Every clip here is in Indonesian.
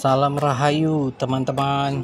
Salam Rahayu teman-teman.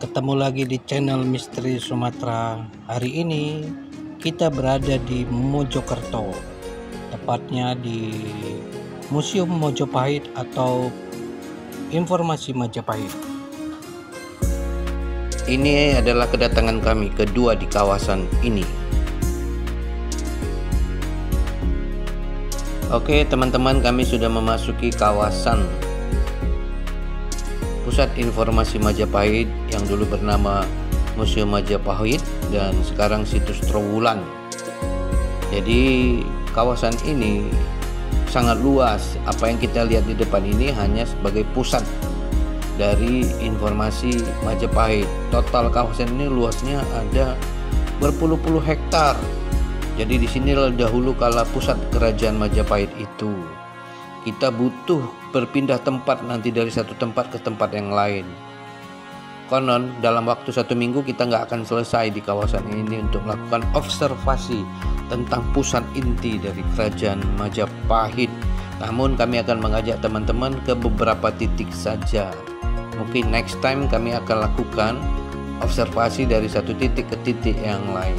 Ketemu lagi di channel Misteri Sumatera. Hari ini kita berada di Mojokerto, tepatnya di Museum Mojopahit atau Informasi Majapahit. Ini adalah kedatangan kami kedua di kawasan ini. Oke teman-teman, kami sudah memasuki kawasan Pusat Informasi Majapahit yang dulu bernama Museum Majapahit dan sekarang Situs Trowulan. Jadi kawasan ini sangat luas. Apa yang kita lihat di depan ini hanya sebagai pusat dari informasi Majapahit. Total kawasan ini luasnya ada berpuluh-puluh hektar. Jadi di sinilah dahulu kala pusat kerajaan Majapahit itu. Kita butuh berpindah tempat nanti dari satu tempat ke tempat yang lain. Konon dalam waktu 1 minggu kita nggak akan selesai di kawasan ini untuk melakukan observasi tentang pusat inti dari kerajaan Majapahit. Namun kami akan mengajak teman-teman ke beberapa titik saja. Mungkin next time kami akan lakukan observasi dari satu titik ke titik yang lain.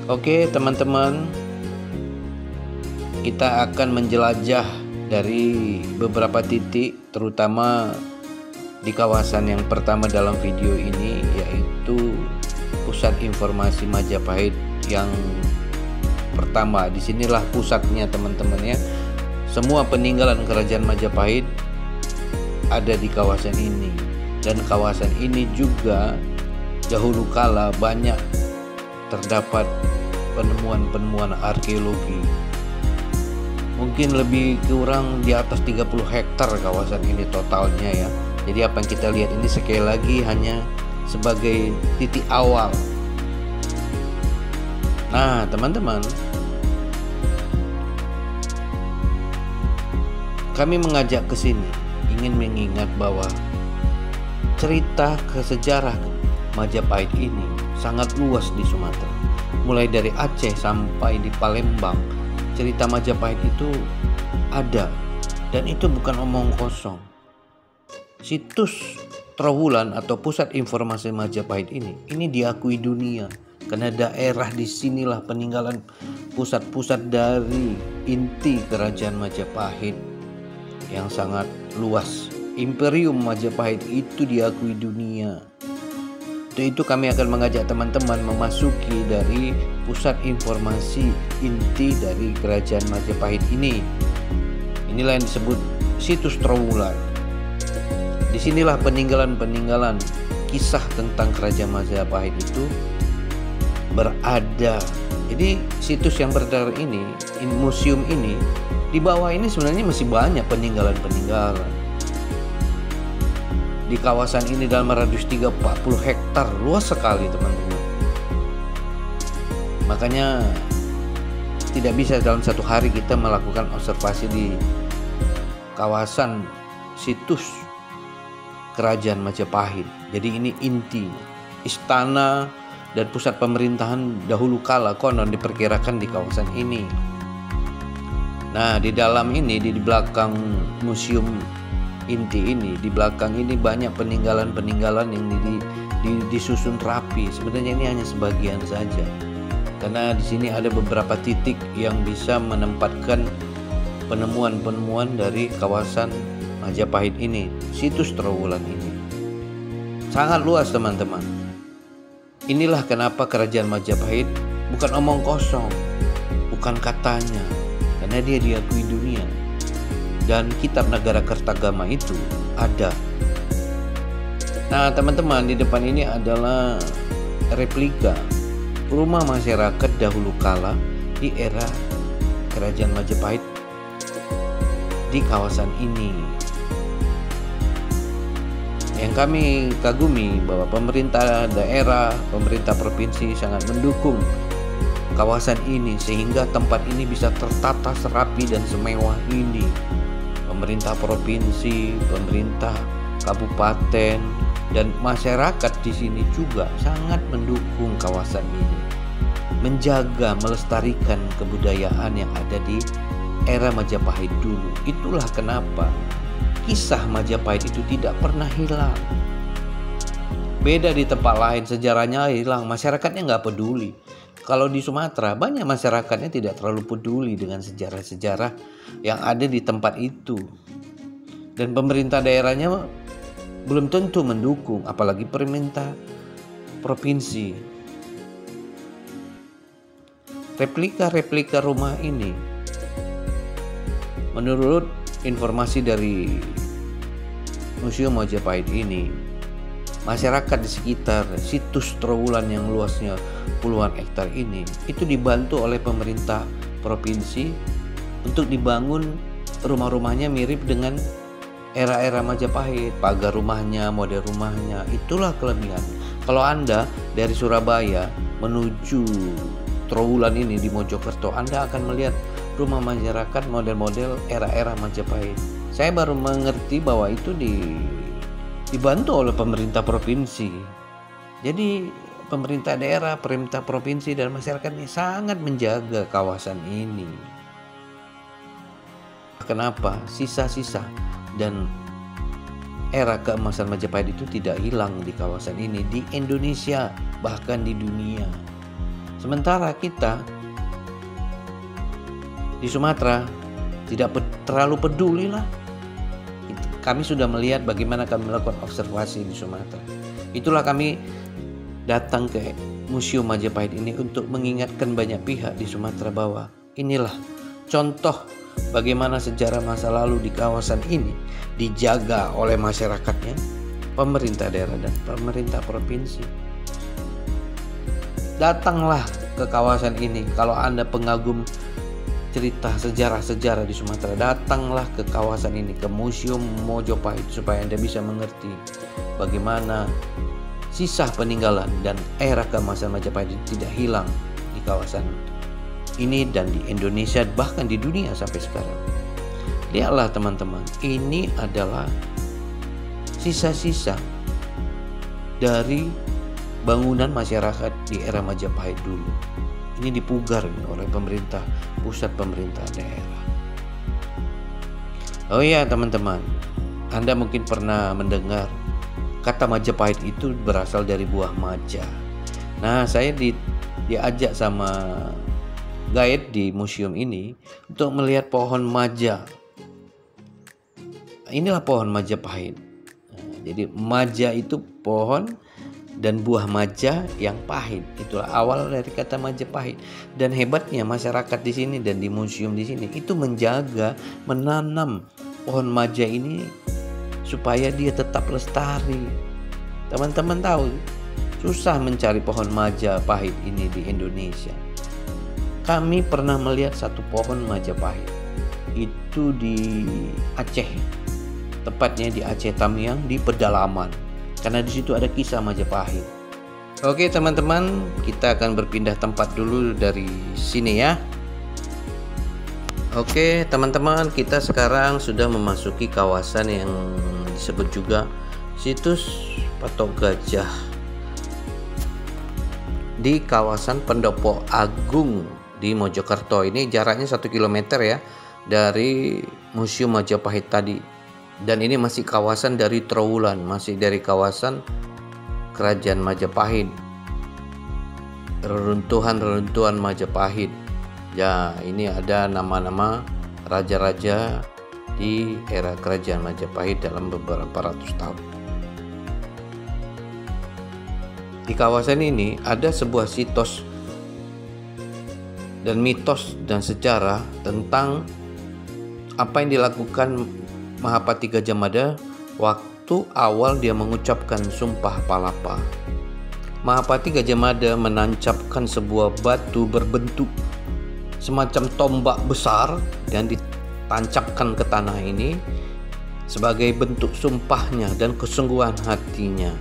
Oke teman-teman, kita akan menjelajah dari beberapa titik, terutama di kawasan yang pertama dalam video ini, yaitu Pusat Informasi Majapahit yang pertama. Disinilah pusatnya teman-teman ya. Semua peninggalan kerajaan Majapahit ada di kawasan ini, dan kawasan ini juga dahulu kala banyak terdapat penemuan-penemuan arkeologi. Mungkin lebih kurang di atas 30 hektar kawasan ini totalnya ya. Jadi apa yang kita lihat ini sekali lagi hanya sebagai titik awal. Nah teman-teman, kami mengajak ke sini ingin mengingat bahwa cerita sejarah Majapahit ini sangat luas di Sumatera. Mulai dari Aceh sampai di Palembang, cerita Majapahit itu ada, dan itu bukan omong kosong. Situs Trowulan atau Pusat Informasi Majapahit ini diakui dunia karena daerah disinilah peninggalan pusat-pusat dari inti kerajaan Majapahit yang sangat luas. Imperium Majapahit itu diakui dunia. Untuk itu kami akan mengajak teman-teman memasuki dari pusat informasi inti dari kerajaan Majapahit ini. Inilah yang disebut Situs Trowulan. Disinilah peninggalan-peninggalan kisah tentang kerajaan Majapahit itu berada. Jadi situs yang berada ini, museum ini, di bawah ini sebenarnya masih banyak peninggalan-peninggalan. Di kawasan ini dalam radius 30-40 hektar, luas sekali teman-teman. Makanya tidak bisa dalam satu hari kita melakukan observasi di kawasan situs kerajaan Majapahit. Jadi ini inti istana dan pusat pemerintahan dahulu kala konon diperkirakan di kawasan ini. Nah di dalam ini, di belakang museum inti ini, di belakang ini banyak peninggalan-peninggalan yang disusun rapi. Sebenarnya ini hanya sebagian saja, karena di sini ada beberapa titik yang bisa menempatkan penemuan-penemuan dari kawasan Majapahit ini. Situs Trowulan ini sangat luas teman-teman. Inilah kenapa kerajaan Majapahit bukan omong kosong, bukan katanya, karena dia diakui dunia. Dan kitab Negara Kertagama itu ada. Nah teman-teman, di depan ini adalah replika rumah masyarakat dahulu kala di era kerajaan Majapahit di kawasan ini. Yang kami kagumi bahwa pemerintah daerah, pemerintah provinsi sangat mendukung kawasan ini sehingga tempat ini bisa tertata serapi dan semewah ini. Pemerintah provinsi, pemerintah kabupaten, dan masyarakat di sini juga sangat mendukung kawasan ini, menjaga, melestarikan kebudayaan yang ada di era Majapahit dulu. Itulah kenapa kisah Majapahit itu tidak pernah hilang. Beda di tempat lain, sejarahnya hilang, masyarakatnya nggak peduli. Kalau di Sumatera, banyak masyarakatnya tidak terlalu peduli dengan sejarah-sejarah yang ada di tempat itu. Dan pemerintah daerahnya belum tentu mendukung, apalagi pemerintah provinsi. Replika-replika rumah ini, menurut informasi dari Museum Majapahit ini, masyarakat di sekitar situs Trowulan yang luasnya puluhan hektar ini itu dibantu oleh pemerintah provinsi untuk dibangun rumah-rumahnya mirip dengan era-era Majapahit. Pagar rumahnya, model rumahnya, itulah kelebihan. Kalau Anda dari Surabaya menuju Trowulan ini di Mojokerto, Anda akan melihat rumah masyarakat model-model era-era Majapahit. Saya baru mengerti bahwa itu dibantu oleh pemerintah provinsi. Jadi pemerintah daerah, pemerintah provinsi dan masyarakat ini sangat menjaga kawasan ini. Kenapa? Sisa-sisa dan era keemasan Majapahit itu tidak hilang di kawasan ini, di Indonesia, bahkan di dunia. Sementara kita di Sumatera tidak terlalu peduli lah. Kami sudah melihat bagaimana kami melakukan observasi di Sumatera. Itulah kami datang ke Museum Majapahit ini untuk mengingatkan banyak pihak di Sumatera bahwa inilah contoh bagaimana sejarah masa lalu di kawasan ini dijaga oleh masyarakatnya, pemerintah daerah dan pemerintah provinsi. Datanglah ke kawasan ini kalau Anda pengagum cerita sejarah-sejarah di Sumatera, datanglah ke kawasan ini, ke Museum Majapahit, supaya Anda bisa mengerti bagaimana sisa peninggalan dan era keemasan Majapahit tidak hilang di kawasan ini dan di Indonesia, bahkan di dunia sampai sekarang. Lihatlah teman-teman, ini adalah sisa-sisa dari bangunan masyarakat di era Majapahit dulu. Ini dipugar oleh pemerintah pusat, pemerintah daerah. Oh iya teman-teman, Anda mungkin pernah mendengar kata Majapahit itu berasal dari buah maja. Nah, saya diajak sama guide di museum ini untuk melihat pohon maja. Inilah pohon Majapahit. Nah, jadi maja itu pohon dan buah maja yang pahit. Itulah awal dari kata Majapahit. Dan hebatnya masyarakat di sini dan di museum di sini itu menjaga, menanam pohon maja ini supaya dia tetap lestari. Teman-teman tahu, susah mencari pohon Majapahit ini di Indonesia. Kami pernah melihat satu pohon Majapahit itu di Aceh, tepatnya di Aceh Tamiang, di pedalaman. Karena di situ ada kisah Majapahit. Oke teman-teman, kita akan berpindah tempat dulu dari sini ya. Oke teman-teman, kita sekarang sudah memasuki kawasan yang disebut juga situs Patok Gajah di kawasan Pendopo Agung di Mojokerto. Ini jaraknya 1 km ya dari Museum Majapahit tadi. Dan ini masih kawasan dari Trowulan, masih dari kawasan Kerajaan Majapahit, reruntuhan Majapahit. Ya, ini ada nama-nama raja-raja di era Kerajaan Majapahit dalam beberapa ratus tahun. Di kawasan ini ada sebuah situs dan mitos dan sejarah tentang apa yang dilakukan Mahapati Gajah Mada waktu awal dia mengucapkan Sumpah Palapa. Mahapati Gajah Mada menancapkan sebuah batu berbentuk semacam tombak besar dan ditancapkan ke tanah ini sebagai bentuk sumpahnya dan kesungguhan hatinya.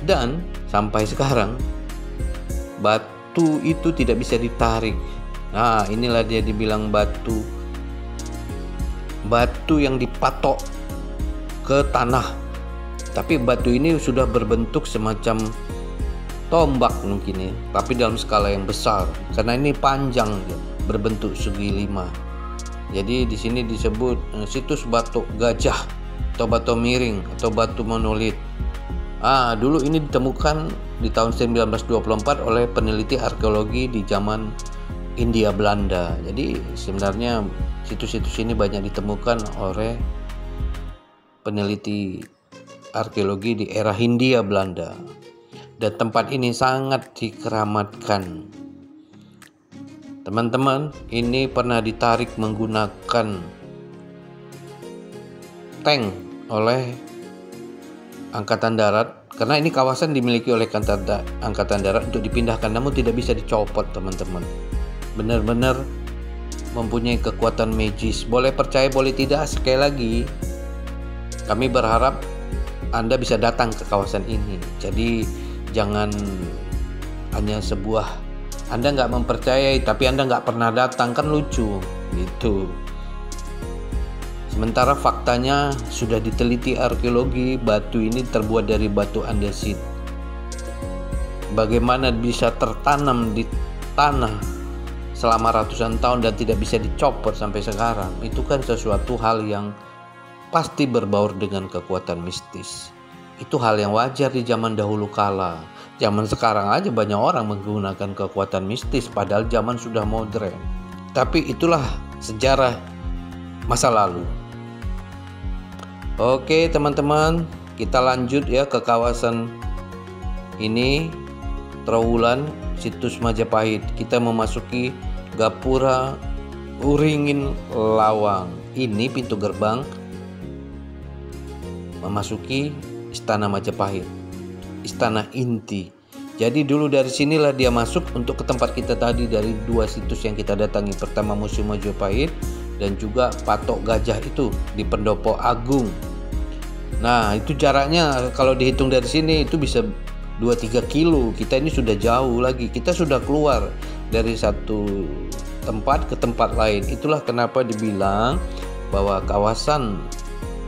Dan sampai sekarang batu itu tidak bisa ditarik. Nah, inilah dia dibilang batu yang dipatok ke tanah. Tapi batu ini sudah berbentuk semacam tombak mungkin ya, tapi dalam skala yang besar karena ini panjang ya, berbentuk segi 5. Jadi di sini disebut situs batu gajah atau batu miring atau batu monolit. Dulu ini ditemukan di tahun 1924 oleh peneliti arkeologi di zaman Hindia Belanda. Jadi sebenarnya situs-situs ini banyak ditemukan oleh peneliti arkeologi di era Hindia Belanda. Dan tempat ini sangat dikeramatkan. Teman-teman, ini pernah ditarik menggunakan tank oleh Angkatan Darat, karena ini kawasan dimiliki oleh Angkatan Darat untuk dipindahkan, namun tidak bisa dicopot teman-teman. Benar-benar mempunyai kekuatan magis. Boleh percaya boleh tidak, sekali lagi kami berharap Anda bisa datang ke kawasan ini. Jadi jangan hanya sebuah Anda nggak mempercayai tapi Anda nggak pernah datang, kan lucu gitu. Sementara faktanya sudah diteliti arkeologi, batu ini terbuat dari batu andesit. Bagaimana bisa tertanam di tanah selama ratusan tahun dan tidak bisa dicopot sampai sekarang, itu kan sesuatu hal yang pasti berbaur dengan kekuatan mistis. Itu hal yang wajar di zaman dahulu kala. Zaman sekarang aja banyak orang menggunakan kekuatan mistis, padahal zaman sudah modern. Tapi itulah sejarah masa lalu. Oke teman-teman, kita lanjut ya ke kawasan ini, Trowulan, situs Majapahit. Kita memasuki Gapura Uringin Lawang. Ini pintu gerbang memasuki Istana Majapahit, Istana Inti. Jadi dulu dari sinilah dia masuk untuk ke tempat kita tadi, dari dua situs yang kita datangi. Pertama Museum Majapahit dan juga Patok Gajah itu di Pendopo Agung. Nah itu jaraknya kalau dihitung dari sini itu bisa 2-3 kilo. Kita ini sudah jauh lagi, kita sudah keluar dari satu tempat ke tempat lain. Itulah kenapa dibilang bahwa kawasan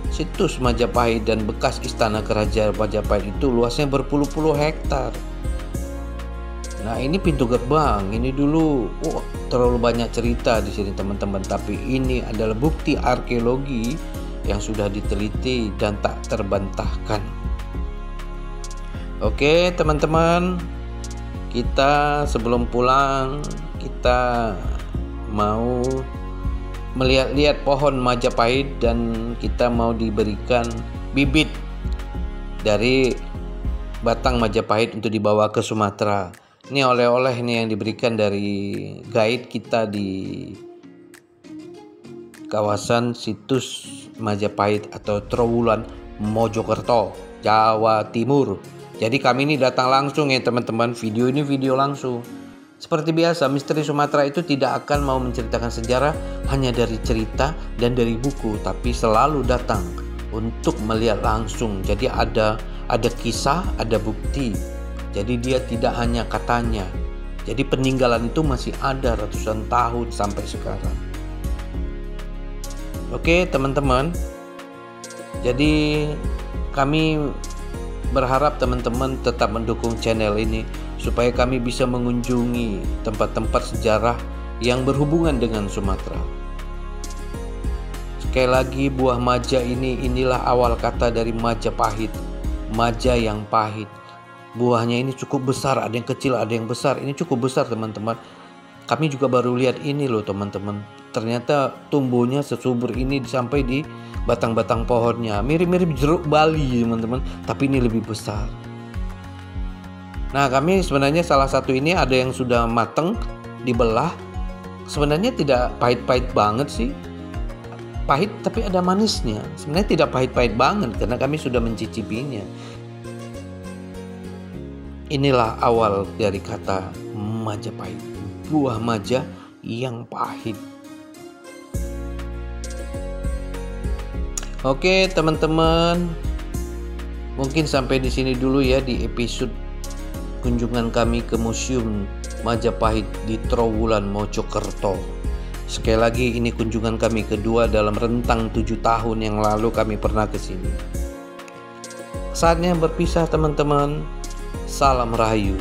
situs Majapahit dan bekas istana kerajaan Majapahit itu luasnya berpuluh-puluh hektar. Nah ini pintu gerbang, ini dulu terlalu banyak cerita di sini teman-teman, tapi ini adalah bukti arkeologi yang sudah diteliti dan tak terbantahkan. Oke teman-teman, kita sebelum pulang kita mau melihat-lihat pohon Majapahit dan kita mau diberikan bibit dari batang Majapahit untuk dibawa ke Sumatera. Ini oleh-oleh nih yang diberikan dari guide kita di kawasan situs Majapahit atau Trowulan, Mojokerto, Jawa Timur. Jadi kami ini datang langsung ya teman-teman, video ini video langsung. Seperti biasa, Misteri Sumatera itu tidak akan mau menceritakan sejarah hanya dari cerita dan dari buku, tapi selalu datang untuk melihat langsung. Jadi ada kisah, ada bukti. Jadi dia tidak hanya katanya. Jadi peninggalan itu masih ada ratusan tahun sampai sekarang. Oke teman-teman, jadi kami berharap teman-teman tetap mendukung channel ini supaya kami bisa mengunjungi tempat-tempat sejarah yang berhubungan dengan Sumatera. Sekali lagi, buah maja inilah awal kata dari Majapahit, maja yang pahit. Buahnya ini cukup besar, ada yang kecil, ada yang besar. Ini cukup besar teman-teman. Kami juga baru lihat ini loh teman-teman. Ternyata tumbuhnya sesubur ini sampai di batang-batang pohonnya. Mirip-mirip jeruk Bali teman-teman, tapi ini lebih besar. Nah kami sebenarnya salah satu ini ada yang sudah mateng, dibelah. Sebenarnya tidak pahit-pahit banget sih. Pahit tapi ada manisnya. Sebenarnya tidak pahit-pahit banget karena kami sudah mencicipinya. Inilah awal dari kata Majapahit, buah maja yang pahit. Oke teman-teman, mungkin sampai di sini dulu ya di episode kunjungan kami ke Museum Majapahit di Trowulan, Mojokerto. Sekali lagi ini kunjungan kami kedua dalam rentang 7 tahun yang lalu kami pernah ke sini. Saatnya berpisah teman-teman. Salam Rahayu.